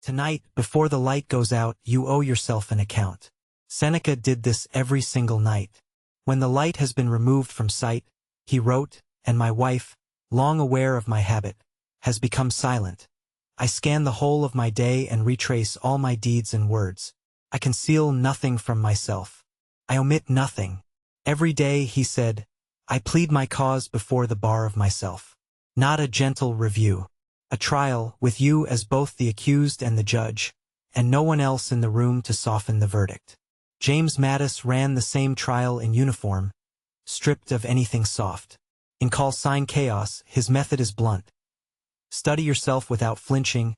Tonight, before the light goes out, you owe yourself an account. Seneca did this every single night. When the light has been removed from sight, he wrote, and my wife, long aware of my habit, has become silent. I scan the whole of my day and retrace all my deeds and words. I conceal nothing from myself. I omit nothing. Every day, he said, I plead my cause before the bar of myself. Not a gentle review. A trial, with you as both the accused and the judge, and no one else in the room to soften the verdict. James Mattis ran the same trial in uniform, stripped of anything soft. In Call Sign Chaos, his method is blunt. Study yourself without flinching,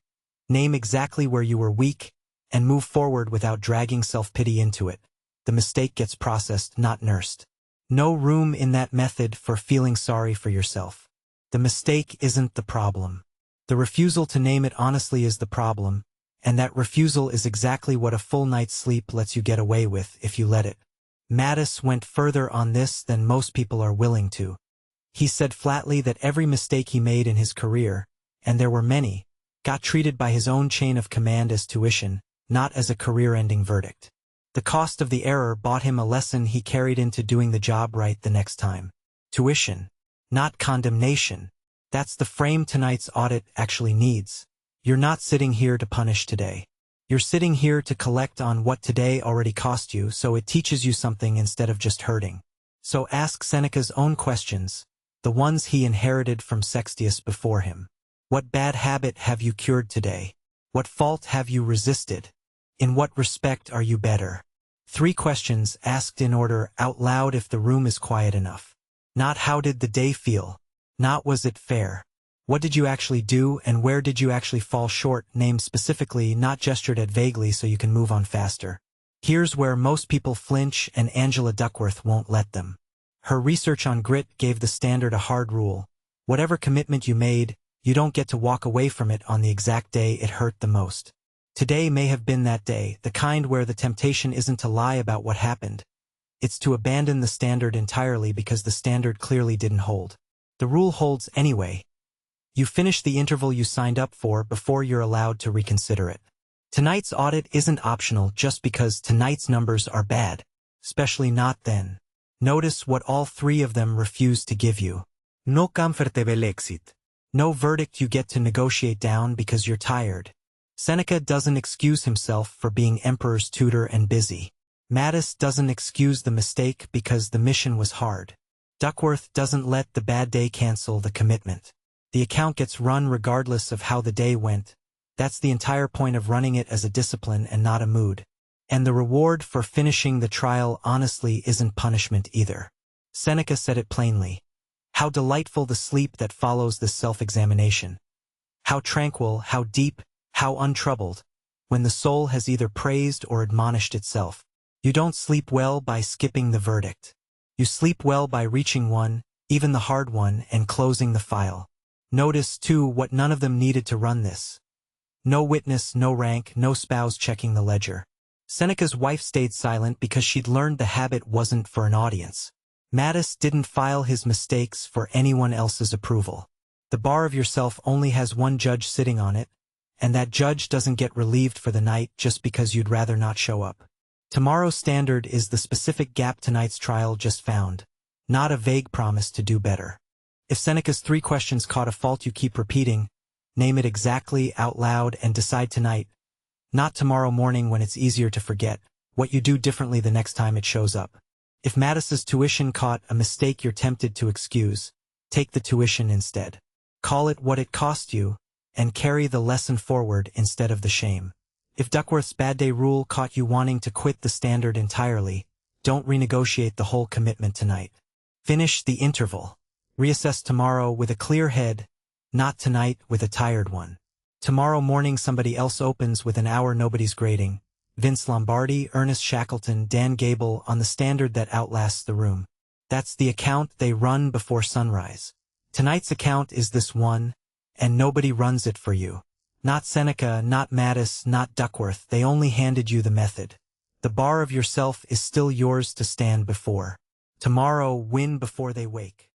name exactly where you were weak, and move forward without dragging self-pity into it. The mistake gets processed, not nursed. No room in that method for feeling sorry for yourself. The mistake isn't the problem. The refusal to name it honestly is the problem, and that refusal is exactly what a full night's sleep lets you get away with if you let it. Mattis went further on this than most people are willing to. He said flatly that every mistake he made in his career, and there were many, got treated by his own chain of command as tuition, not as a career-ending verdict. The cost of the error bought him a lesson he carried into doing the job right the next time. Tuition, not condemnation. That's the frame tonight's audit actually needs. You're not sitting here to punish today. You're sitting here to collect on what today already cost you, so it teaches you something instead of just hurting. So ask Seneca's own questions, the ones he inherited from Sextius before him. What bad habit have you cured today? What fault have you resisted? In what respect are you better? 3 questions asked in order, out loud if the room is quiet enough. Not how did the day feel? Not was it fair? What did you actually do and where did you actually fall short? Named specifically, not gestured at vaguely so you can move on faster. Here's where most people flinch and Angela Duckworth won't let them. Her research on grit gave the standard a hard rule. Whatever commitment you made, you don't get to walk away from it on the exact day it hurt the most. Today may have been that day, the kind where the temptation isn't to lie about what happened. It's to abandon the standard entirely because the standard clearly didn't hold. The rule holds anyway. You finish the interval you signed up for before you're allowed to reconsider it. Tonight's audit isn't optional just because tonight's numbers are bad, especially not then. Notice what all 3 of them refuse to give you. No comfortable exit. No verdict you get to negotiate down because you're tired. Seneca doesn't excuse himself for being emperor's tutor and busy. Mattis doesn't excuse the mistake because the mission was hard. Duckworth doesn't let the bad day cancel the commitment. The account gets run regardless of how the day went. That's the entire point of running it as a discipline and not a mood. And the reward for finishing the trial honestly isn't punishment either. Seneca said it plainly. How delightful the sleep that follows this self-examination. How tranquil, how deep, how untroubled, when the soul has either praised or admonished itself. You don't sleep well by skipping the verdict. You sleep well by reaching one, even the hard one, and closing the file. Notice, too, what none of them needed to run this. No witness, no rank, no spouse checking the ledger. Seneca's wife stayed silent because she'd learned the habit wasn't for an audience. Mattis didn't file his mistakes for anyone else's approval. The bar of yourself only has one judge sitting on it, and that judge doesn't get relieved for the night just because you'd rather not show up. Tomorrow's standard is the specific gap tonight's trial just found, not a vague promise to do better. If Seneca's 3 questions caught a fault you keep repeating, name it exactly out loud and decide tonight, not tomorrow morning when it's easier to forget, what you do differently the next time it shows up. If Mattis's tuition caught a mistake you're tempted to excuse, take the tuition instead. Call it what it cost you, and carry the lesson forward instead of the shame. If Duckworth's bad day rule caught you wanting to quit the standard entirely, don't renegotiate the whole commitment tonight. Finish the interval. Reassess tomorrow with a clear head, not tonight with a tired one. Tomorrow morning somebody else opens with an hour nobody's grading. Vince Lombardi, Ernest Shackleton, Dan Gable on the standard that outlasts the room. That's the account they run before sunrise. Tonight's account is this one, and nobody runs it for you. Not Seneca, not Mattis, not Duckworth, they only handed you the method. The bar of yourself is still yours to stand before. Tomorrow, win before they wake.